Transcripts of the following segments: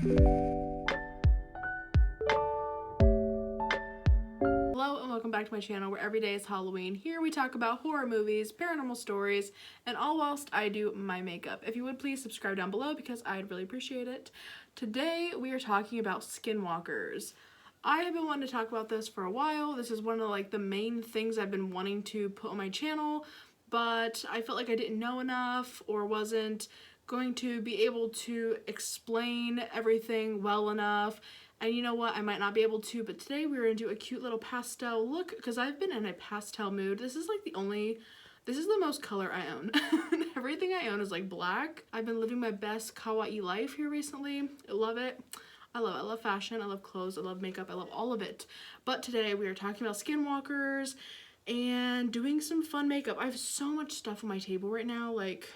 Hello and welcome back to my channel where every day is Halloween. Here we talk about horror movies, paranormal stories, and all whilst I do my makeup. If you would please subscribe down below because I'd really appreciate it. Today we are talking about Skinwalkers. I have been wanting to talk about this for a while. This is one of the main things I've been wanting to put on my channel, but I felt like I didn't know enough or wasn't going to be able to explain everything well enough. And you know what, I might not be able to, but today we're going to do a cute little pastel look because I've been in a pastel mood. This is the most color I own. Everything I own is like black. I've been living my best kawaii life here recently. I love it. I love fashion, I love clothes, I love makeup, I love all of it. But today we are talking about Skinwalkers and doing some fun makeup. I have so much stuff on my table right now, like,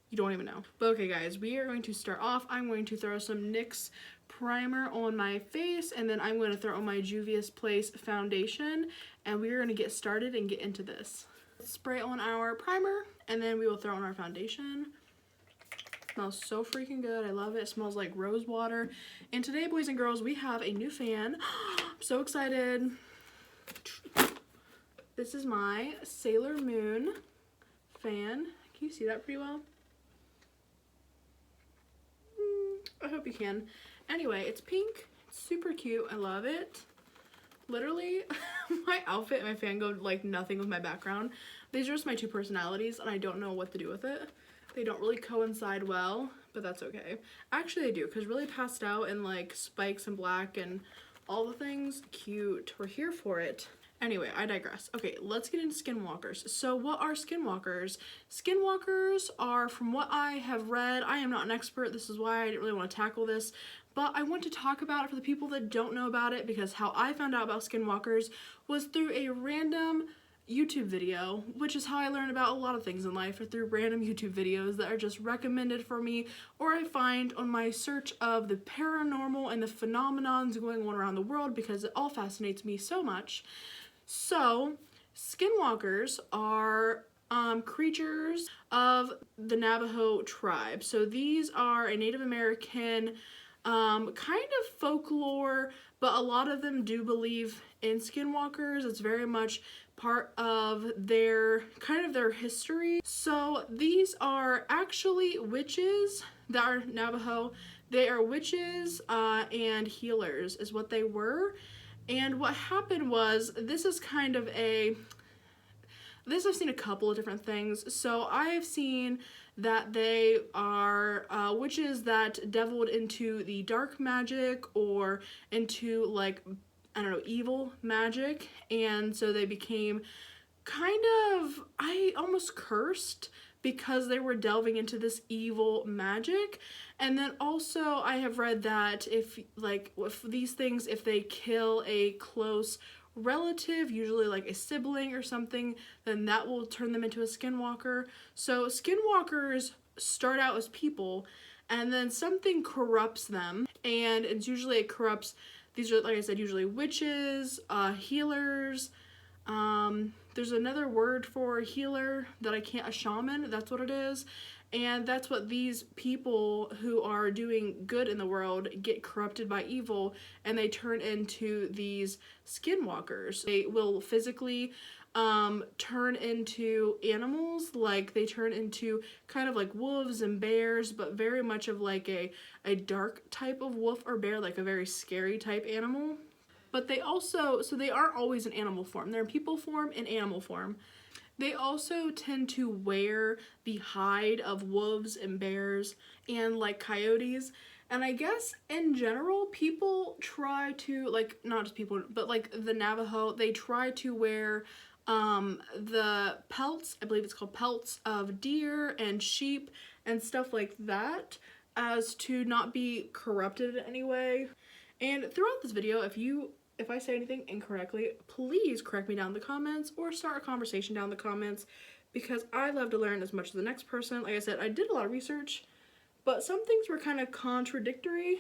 you don't even know. But okay guys, we are going to start off. I'm going to throw some NYX primer on my face, and then I'm going to throw on my Juvia's Place foundation, and we're going to get started and get into this. Spray on our primer, and then we will throw on our foundation. Smells so freaking good. I love it. It smells like rose water. And today, boys and girls, we have a new fan. I'm so excited. This is my Sailor Moon fan. Can you see that pretty well? I hope you can. Anyway, it's pink. It's super cute. I love it. Literally, my outfit and my fan go like nothing with my background. These are just my two personalities, and I don't know what to do with it. They don't really coincide well, but that's okay. Actually, they do, because really pastel and like spikes and black and all the things, cute. We're here for it. Anyway, I digress. Okay, let's get into Skinwalkers. So what are Skinwalkers? Skinwalkers are, from what I have read, I am not an expert, this is why I didn't really want to tackle this, but I want to talk about it for the people that don't know about it, because how I found out about Skinwalkers was through a random YouTube video, which is how I learn about a lot of things in life, or through random YouTube videos that are just recommended for me, or I find on my search of the paranormal and the phenomenons going on around the world, because it all fascinates me so much. So, Skinwalkers are creatures of the Navajo tribe. So these are a Native American kind of folklore, but a lot of them do believe in Skinwalkers. It's very much part of their history. So these are actually witches that are Navajo. They are witches and healers is what they were. And what happened was, this I've seen a couple of different things. So I've seen that they are witches that deviled into the dark magic or into like, I don't know, evil magic. And so they became almost cursed because they were delving into this evil magic. And then also I have read that if these things, if they kill a close relative, usually like a sibling or something, then that will turn them into a skinwalker. So skinwalkers start out as people, and then something corrupts them, and it's usually it corrupts, these are, like I said, usually witches, healers, there's another word for healer that I can't, a shaman, that's what it is. And that's what these people who are doing good in the world get corrupted by evil, and they turn into these skinwalkers. They will physically turn into animals, like they turn into kind of like wolves and bears, but very much of like a dark type of wolf or bear, like a very scary type animal. But they also, so they aren't always in animal form. They're in people form and animal form. They also tend to wear the hide of wolves and bears and like coyotes. And I guess in general, people try to, like, not just people, but like the Navajo, they try to wear the pelts, I believe it's called pelts, of deer and sheep and stuff like that, as to not be corrupted in any way. And throughout this video, if I say anything incorrectly, please correct me down in the comments or start a conversation down in the comments, because I love to learn as much as the next person. Like I said, I did a lot of research, but some things were kind of contradictory.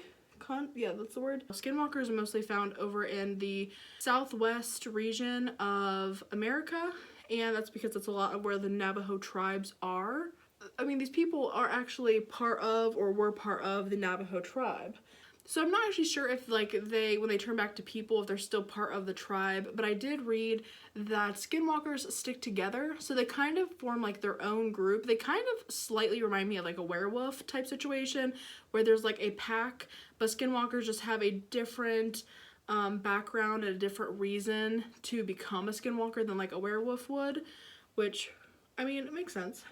Yeah, that's the word. Skinwalkers are mostly found over in the southwest region of America, and that's because that's a lot of where the Navajo tribes are. I mean, these people are actually part of or were part of the Navajo tribe. So I'm not actually sure if like when they turn back to people, if they're still part of the tribe, but I did read that skinwalkers stick together, so they kind of form like their own group. They kind of slightly remind me of like a werewolf type situation where there's like a pack, but skinwalkers just have a different background and a different reason to become a skinwalker than like a werewolf would, which, I mean, it makes sense.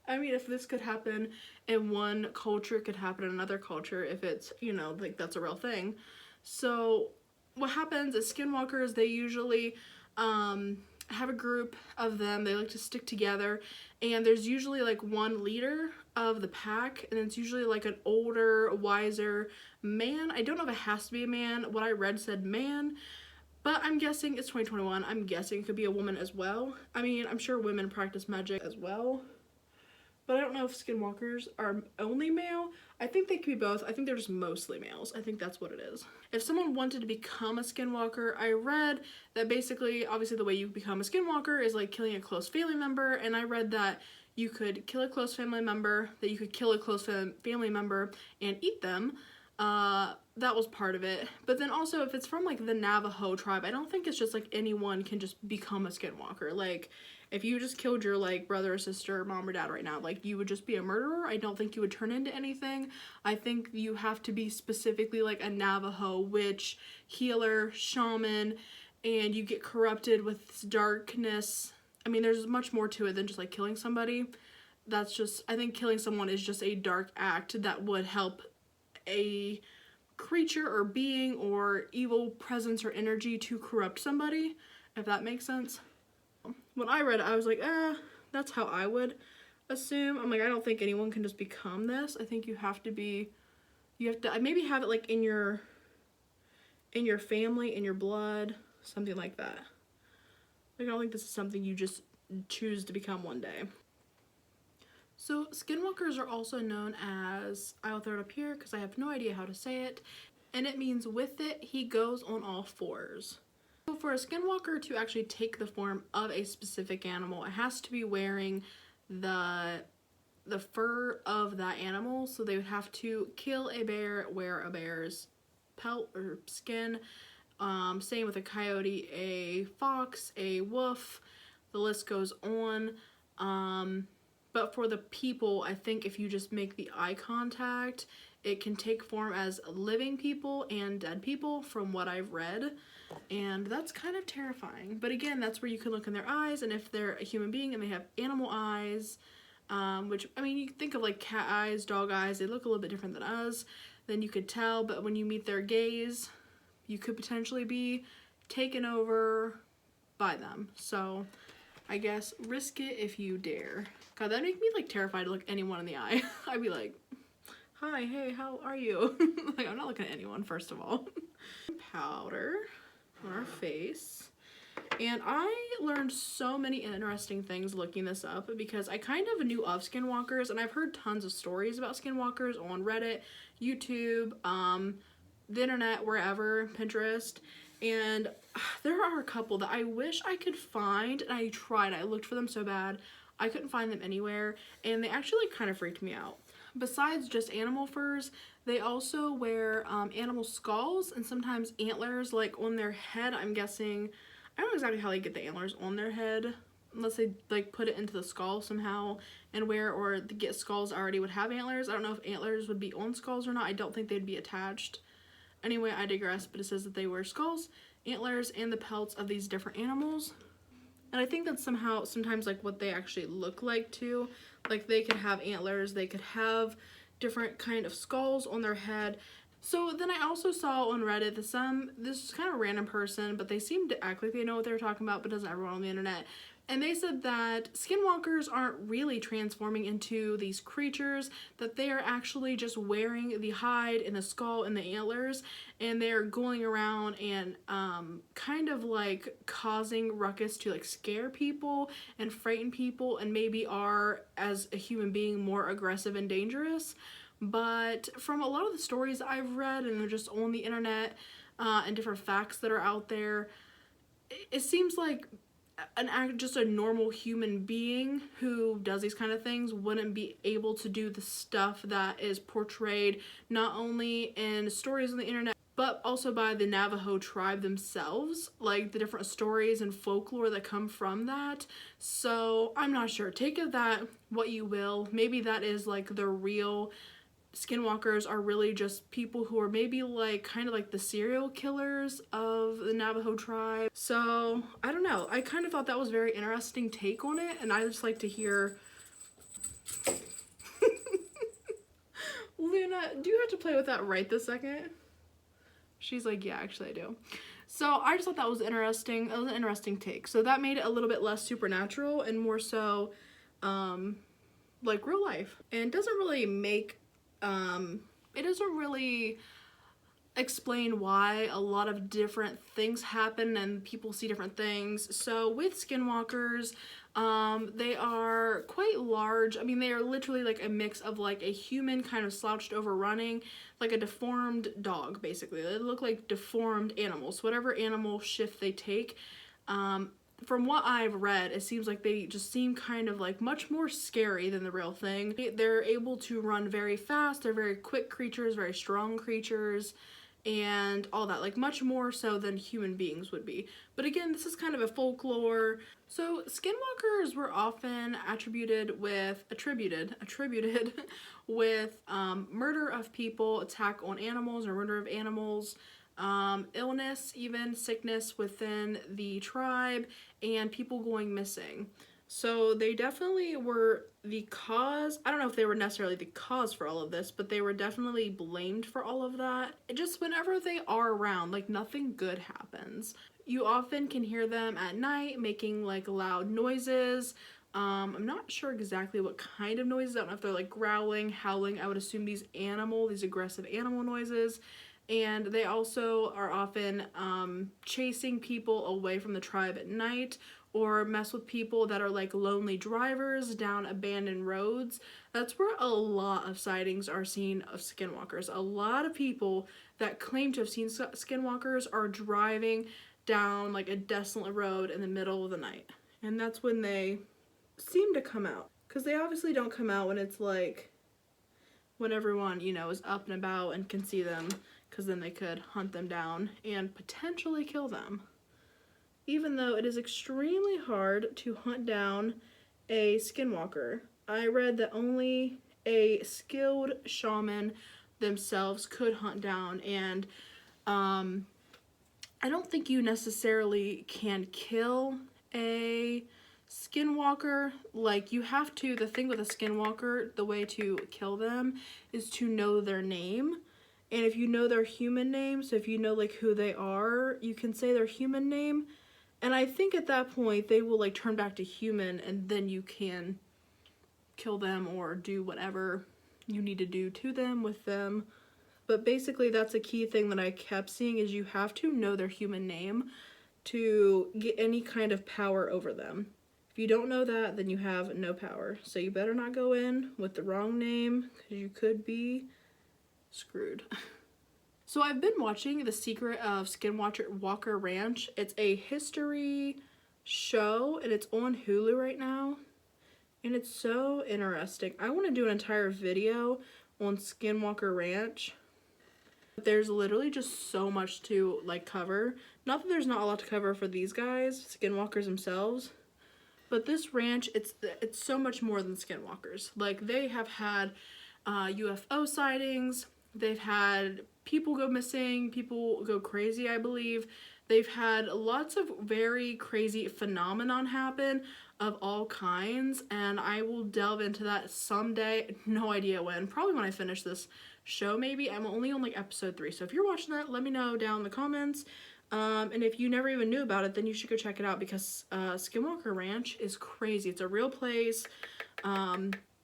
I mean, if this could happen in one culture, it could happen in another culture if it's, you know, like that's a real thing. So what happens is skinwalkers, they usually have a group of them. They like to stick together, and there's usually like one leader of the pack, and it's usually like an older, wiser man. I don't know if it has to be a man. What I read said man, but I'm guessing it's 2021. I'm guessing it could be a woman as well. I mean, I'm sure women practice magic as well, but I don't know if skinwalkers are only male. I think they could be both. I think they're just mostly males. I think that's what it is. If someone wanted to become a skinwalker, I read that basically, obviously the way you become a skinwalker is like killing a close family member, and I read that you could kill a close family member, that you could kill a close family member and eat them. That was part of it. But then also, if it's from like the Navajo tribe, I don't think it's just like anyone can just become a skinwalker. Like, if you just killed your like brother or sister, mom or dad right now, like you would just be a murderer. I don't think you would turn into anything. I think you have to be specifically like a Navajo witch, healer, shaman, and you get corrupted with darkness. I mean, there's much more to it than just like killing somebody. That's just, I think killing someone is just a dark act that would help a creature or being or evil presence or energy to corrupt somebody, if that makes sense. When I read it, I was like, that's how I would assume. I'm like, I don't think anyone can just become this. I think you have to maybe have it like in your family, in your blood, something like that. Like, I don't think this is something you just choose to become one day. So skinwalkers are also known as, I'll throw it up here because I have no idea how to say it, and it means with it, he goes on all fours. So for a skinwalker to actually take the form of a specific animal, it has to be wearing the fur of that animal. So they would have to kill a bear, wear a bear's pelt or skin. Same with a coyote, a fox, a wolf. The list goes on. But for the people, I think if you just make the eye contact, it can take form as living people and dead people from what I've read. And that's kind of terrifying. But again, that's where you can look in their eyes, and if they're a human being and they have animal eyes, which, I mean, you think of like cat eyes, dog eyes, they look a little bit different than us, then you could tell. But when you meet their gaze, you could potentially be taken over by them. So I guess risk it if you dare. God, that'd make me like terrified to look anyone in the eye. I'd be like, hi, hey, how are you? Like, I'm not looking at anyone, first of all. Powder on our face. And I learned so many interesting things looking this up because I kind of knew of skinwalkers, and I've heard tons of stories about skinwalkers on Reddit, YouTube, the internet, wherever, Pinterest. And there are a couple that I wish I could find, and I tried. I looked for them so bad. I couldn't find them anywhere, and they actually kind of freaked me out. Besides just animal furs, they also wear animal skulls and sometimes antlers like on their head. I'm guessing, I don't know exactly how they get the antlers on their head, unless they like put it into the skull somehow and wear, or the get skulls already would have antlers. I don't know if antlers would be on skulls or not. I don't think they'd be attached. Anyway, I digress, but it says that they wear skulls, antlers, and the pelts of these different animals. And I think that's sometimes like what they actually look like too. Like they could have antlers, they could have different kind of skulls on their head. So then I also saw on Reddit that this is kind of a random person, but they seem to act like they know what they were talking about, but doesn't everyone on the internet. And they said that skinwalkers aren't really transforming into these creatures, that they are actually just wearing the hide and the skull and the antlers, and they're going around and kind of like causing ruckus to like scare people and frighten people, and maybe are, as a human being, more aggressive and dangerous. But from a lot of the stories I've read, and they're just on the internet, and different facts that are out there, it seems like just a normal human being who does these kind of things wouldn't be able to do the stuff that is portrayed not only in stories on the internet but also by the Navajo tribe themselves, like the different stories and folklore that come from that. So I'm not sure. Take of that what you will. Maybe that is like the real Skinwalkers are really just people who are maybe like kind of like the serial killers of the Navajo tribe. So I don't know. I kind of thought that was a very interesting take on it, and I just like to hear. Luna, do you have to play with that right this second? She's like, yeah, actually I do. So I just thought that was interesting. That was an interesting take. So that made it a little bit less supernatural and more so like real life. And doesn't really make it doesn't really explain why a lot of different things happen and people see different things. So with Skinwalkers, they are quite large. I mean, they are literally like a mix of like a human kind of slouched over running, like a deformed dog, basically. They look like deformed animals. So whatever animal shift they take, from what I've read, it seems like they just seem kind of like much more scary than the real thing. They're able to run very fast. They're very quick creatures, very strong creatures, and all that, like much more so than human beings would be. But again, this is kind of a folklore. So Skinwalkers were often attributed with with murder of people, attack on animals, or murder of animals, illness, even sickness within the tribe, and people going missing. So they definitely were the cause. I don't know if they were necessarily the cause for all of this, but they were definitely blamed for all of that. Just whenever they are around, like nothing good happens. You often can hear them at night making like loud noises. I'm not sure exactly what kind of noises. I don't know if they're like growling, howling. I would assume these aggressive animal noises. And they also are often chasing people away from the tribe at night, or mess with people that are like lonely drivers down abandoned roads. That's where a lot of sightings are seen of Skinwalkers. A lot of people that claim to have seen Skinwalkers are driving down like a desolate road in the middle of the night. And that's when they seem to come out. Because they obviously don't come out when it's like, when everyone, you know, is up and about and can see them, because then they could hunt them down and potentially kill them. Even though it is extremely hard to hunt down a Skinwalker. I read that only a skilled shaman themselves could hunt down, and I don't think you necessarily can kill a Skinwalker. Like, you have to, the thing with a Skinwalker, the way to kill them is to know their name. And if you know their human name, so if you know like who they are, you can say their human name. And I think at that point they will like turn back to human, and then you can kill them or do whatever you need to do to them with them. But basically that's a key thing that I kept seeing, is you have to know their human name to get any kind of power over them. If you don't know that, then you have no power. So you better not go in with the wrong name, because you could be screwed. So I've been watching The Secret of Skinwalker Ranch. It's a history show, and it's on Hulu right now. And it's so interesting. I want to do an entire video on Skinwalker Ranch. There's literally just so much to like cover. Not that there's not a lot to cover for these guys, Skinwalkers themselves, but this ranch, it's so much more than Skinwalkers. Like, they have had UFO sightings. They've had people go missing, people go crazy, I believe. They've had lots of very crazy phenomenon happen of all kinds, and I will delve into that someday. No idea when. Probably when I finish this show, maybe. I'm only on like episode 3, so if you're watching that, let me know down in the comments. And if you never even knew about it, then you should go check it out, because Skinwalker Ranch is crazy. It's a real place.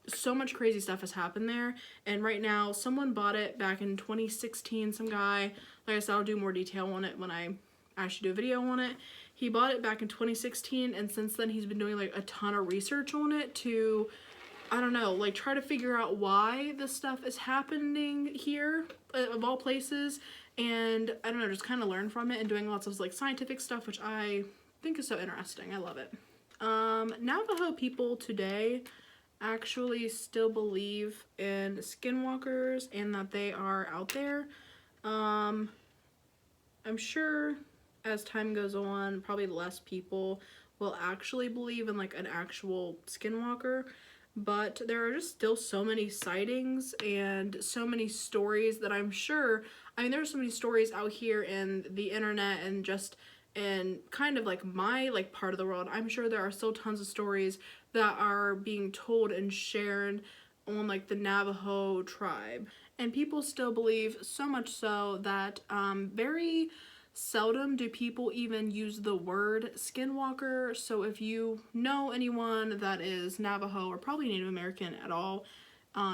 So much crazy stuff has happened there, and right now someone bought it back in 2016. Some guy, like I said, I'll do more detail on it when I actually do a video on it. He bought it back in 2016, and since then he's been doing like a ton of research on it to, I don't know, like try to figure out why this stuff is happening here, of all places, and I don't know, just kind of learn from it, and doing lots of like scientific stuff, which I think is so interesting. I love it. Navajo people today actually still believe in skinwalkers and that they are out there. I'm sure as time goes on, probably less people will actually believe in like an actual skinwalker, but there are just still so many sightings and so many stories that I'm sure, I mean, there's so many stories out here in the internet and just in kind of like my like part of the world. I'm sure there are still tons of stories that are being told and shared on like the Navajo tribe. And people still believe, so much so that very seldom do people even use the word skinwalker. So if you know anyone that is Navajo or probably Native American at all,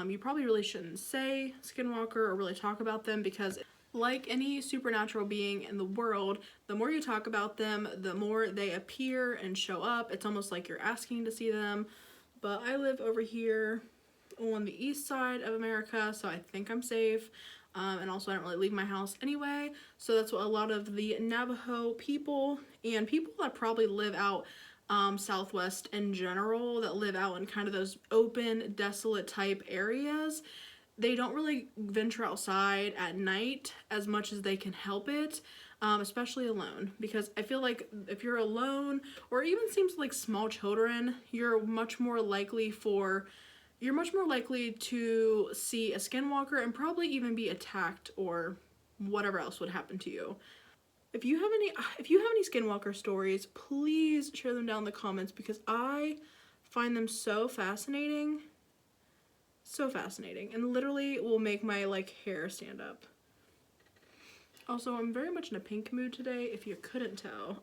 you probably really shouldn't say skinwalker or really talk about them, because like any supernatural being in the world, the more you talk about them, the more they appear and show up. It's almost like you're asking to see them. But I live over here on the east side of America, so I think I'm safe. And also I don't really leave my house anyway, so that's what a lot of the Navajo people and people that probably live out Southwest in general, that live out in kind of those open, desolate type areas, they don't really venture outside at night as much as they can help it, especially alone, because I feel like if you're alone, or even seems like small children, you're much more likely to see a skinwalker and probably even be attacked or whatever else would happen to you. If you have any skinwalker stories, please share them down in the comments, because I find them so fascinating. So fascinating, and literally will make my like hair stand up. Also, I'm very much in a pink mood today, if you couldn't tell.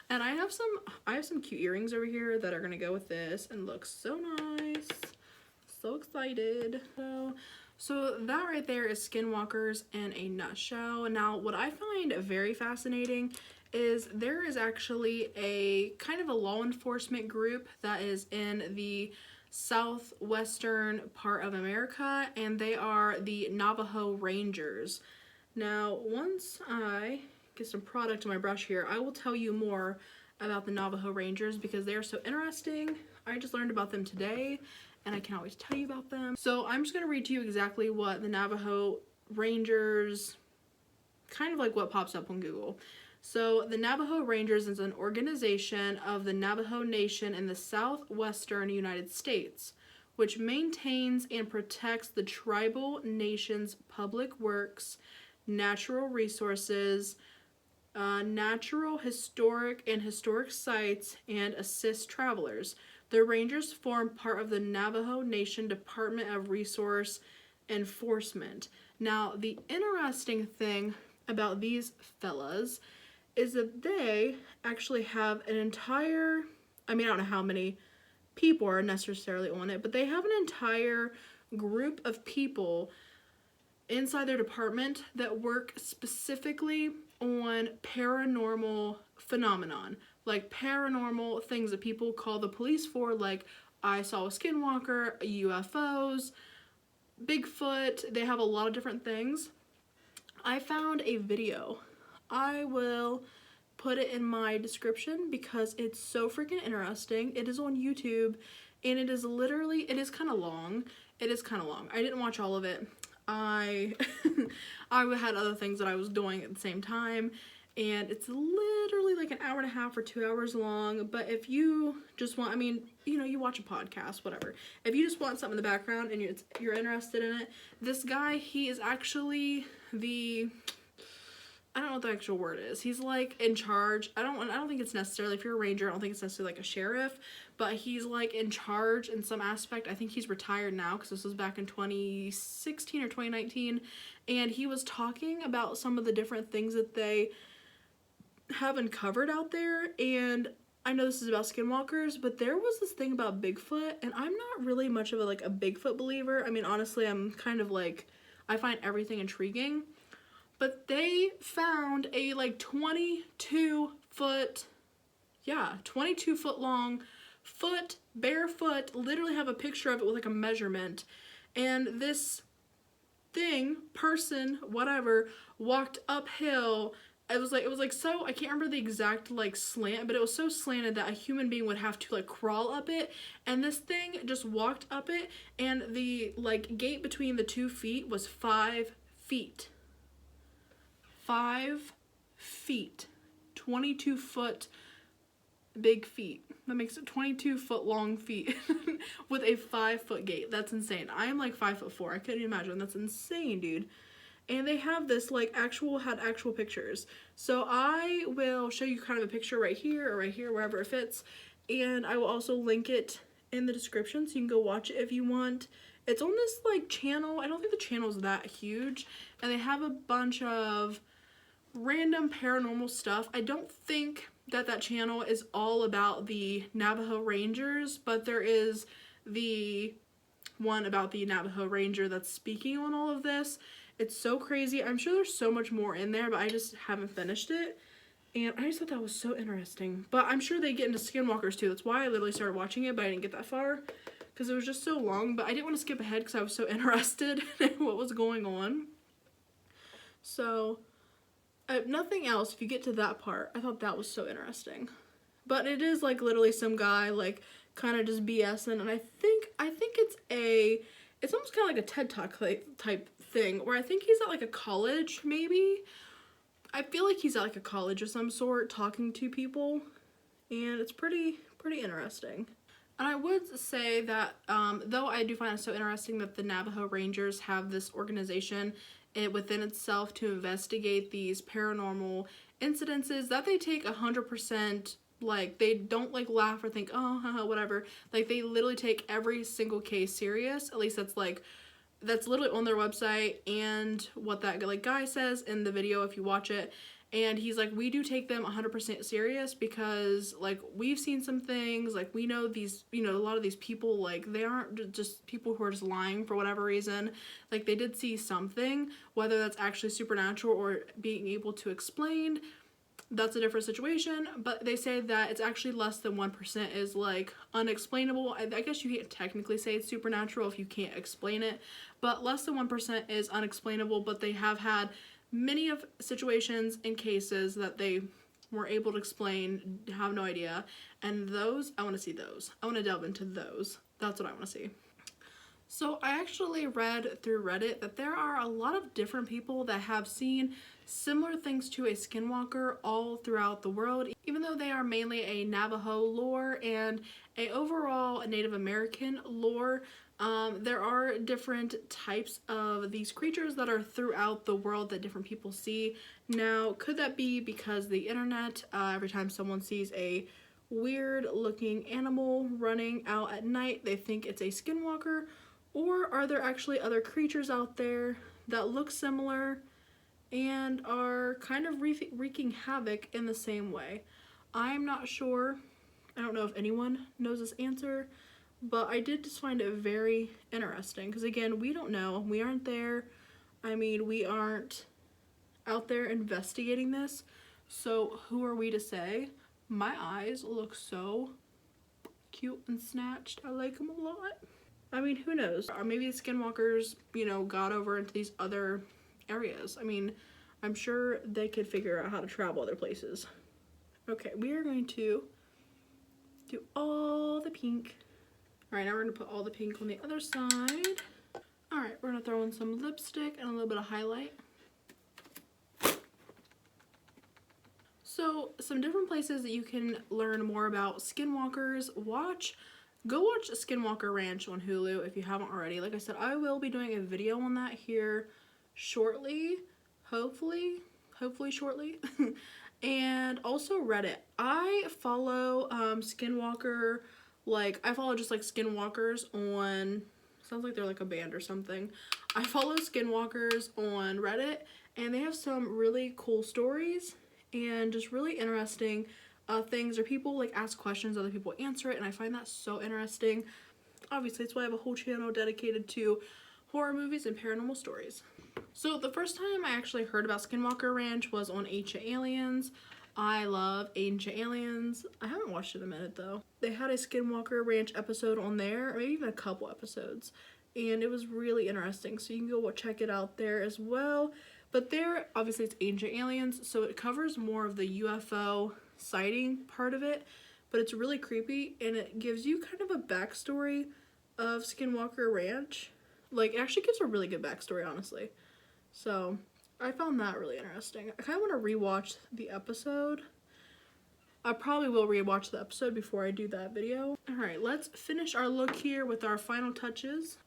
And I have some cute earrings over here that are gonna go with this and look so nice. So excited. So that right there is skinwalkers in a nutshell. Now, what I find very fascinating is there is actually a kind of a law enforcement group that is in the southwestern part of America, and they are the Navajo Rangers. Now, once I get some product on my brush here, I will tell you more about the Navajo Rangers, because they are so interesting. I just learned about them today, and I can always tell you about them. So I'm just going to read to you exactly what the Navajo Rangers, kind of like what pops up on Google. So the Navajo Rangers is an organization of the Navajo Nation in the southwestern United States, which maintains and protects the tribal nation's public works, natural resources, natural, historic sites, and assists travelers. The Rangers form part of the Navajo Nation Department of Resource Enforcement. Now, the interesting thing about these fellas is that they actually have an entire, I mean, I don't know how many people are necessarily on it, but they have an entire group of people inside their department that work specifically on paranormal phenomenon, like paranormal things that people call the police for, like I saw a skinwalker, UFOs, Bigfoot. They have a lot of different things. I found a video. I will put it in my description because it's so freaking interesting. It is on YouTube, and it is kind of long. It is kind of long. I didn't watch all of it. I had other things that I was doing at the same time, and it's literally like an hour and a half or 2 hours long. But if you just want, I mean, you know, you watch a podcast, whatever. If you just want something in the background and you're interested in it, this guy, he is actually I don't know what the actual word is. He's like in charge. I don't think it's necessarily, if you're a ranger, I don't think it's necessarily like a sheriff, but he's like in charge in some aspect. I think he's retired now, because this was back in 2016 or 2019, and he was talking about some of the different things that they have uncovered out there. And I know this is about skinwalkers, but there was this thing about Bigfoot, and I'm not really much of a Bigfoot believer. I mean, honestly, I'm kind of like, I find everything intriguing. But they found a 22 foot long foot, barefoot, literally have a picture of it with like a measurement. And this person, whatever, walked uphill it was like so, I can't remember the exact like slant, but it was so slanted that a human being would have to like crawl up it, and this thing just walked up it, and the like gate between the 2 feet was 5 feet. 5 feet. 22-foot big feet. That makes it 22-foot long feet with a 5-foot gate. That's insane. I am like 5'4". I couldn't imagine. That's insane, dude. And they have this like actual pictures. So I will show you kind of a picture right here or right here, wherever it fits. And I will also link it in the description so you can go watch it if you want. It's on this like channel. I don't think the channel is that huge. And they have a bunch of random paranormal stuff. I don't think that channel is all about the Navajo Rangers, but there is the one about the Navajo Ranger that's speaking on all of this. It's so crazy. I'm sure there's so much more in there, but I just haven't finished it. And I just thought that was so interesting. But I'm sure they get into Skinwalkers too. That's why I literally started watching it, but I didn't get that far because it was just so long. But I didn't want to skip ahead because I was so interested in what was going on. So, nothing else. If you get to that part, I thought that was so interesting. But it is like literally some guy like kind of just BSing, and I think it's almost kind of like a TED Talk type thing where I think he's at like a college maybe. I feel like he's at like a college of some sort talking to people, and it's pretty interesting. And I would say that though I do find it so interesting that the Navajo Rangers have this organization within itself to investigate these paranormal incidences, that they take 100%, like they don't like laugh or think, oh haha, whatever. Like they literally take every single case serious. At least that's literally on their website, and what that like guy says in the video if you watch it. And he's like, we do take them 100% serious because like we've seen some things, like we know these, a lot of these people, like they aren't just people who are just lying for whatever reason. Like they did see something, whether that's actually supernatural or being able to explain, that's a different situation. But they say that it's actually less than 1% is like unexplainable. I guess you can't technically say it's supernatural if you can't explain it, but less than 1% is unexplainable. But they have had many of situations and cases that they were able to explain, have no idea. And those, I want to see those. I want to delve into those. That's what I want to see. So I actually read through Reddit that there are a lot of different people that have seen similar things to a skinwalker all throughout the world, even though they are mainly a Navajo lore and a overall Native American lore. There are different types of these creatures that are throughout the world that different people see. Now, could that be because the internet, every time someone sees a weird looking animal running out at night, they think it's a skinwalker? Or are there actually other creatures out there that look similar and are kind of wreaking havoc in the same way? I'm not sure. I don't know if anyone knows this answer, but I did just find it very interesting because, again, we don't know. We aren't there. I mean, we aren't out there investigating this, so who are we to say? My eyes look so cute and snatched. I like them a lot. I mean, who knows? Or maybe the skinwalkers, got over into these other areas. I mean, I'm sure they could figure out how to travel other places. Okay, we are going to do all the pink. All right, now we're gonna put all the pink on the other side. All right, we're gonna throw in some lipstick and a little bit of highlight. So, some different places that you can learn more about skinwalkers. Go watch Skinwalker Ranch on Hulu if you haven't already. Like I said, I will be doing a video on that here shortly. Hopefully shortly. And also Reddit. I follow Skinwalker, I follow just like Skinwalkers on, sounds like they're like a band or something. I follow Skinwalkers on Reddit, and they have some really cool stories and just really interesting things, or people like ask questions, other people answer it, and I find that so interesting. Obviously, that's why I have a whole channel dedicated to horror movies and paranormal stories. So the first time I actually heard about Skinwalker Ranch was on Ancient Aliens. I love Ancient Aliens. I haven't watched it in a minute though. They had a Skinwalker Ranch episode on there, or maybe even a couple episodes, and it was really interesting, so you can go check it out there as well. But there, obviously it's Ancient Aliens, so it covers more of the UFO sighting part of it, but it's really creepy, and it gives you kind of a backstory of Skinwalker Ranch. Like, it actually gives a really good backstory, honestly. So, I found that really interesting. I kind of want to rewatch the episode. I probably will rewatch the episode before I do that video. Alright, let's finish our look here with our final touches.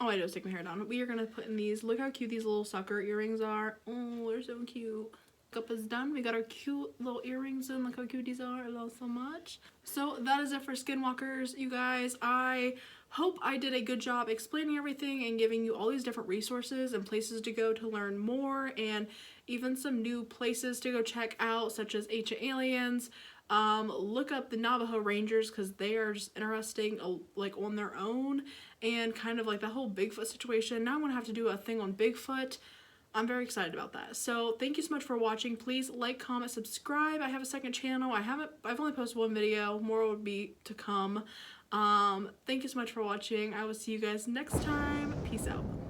All I do is take my hair down. We are going to put in these. Look how cute these little sucker earrings are. Oh, they're so cute. Makeup is done. We got our cute little earrings in. Look how cute these are. I love so much. So that is it for Skinwalkers, you guys. I hope I did a good job explaining everything and giving you all these different resources and places to go to learn more, and even some new places to go check out, such as Ancient Aliens. Look up the Navajo Rangers, because they are just interesting, like, on their own, and kind of like the whole Bigfoot situation. Now I'm gonna have to do a thing on Bigfoot. I'm very excited about that. So thank you so much for watching. Please like, comment, subscribe. I have a second channel. I've only posted one video. More would be to come. Thank you so much for watching. I will see you guys next time. Peace out.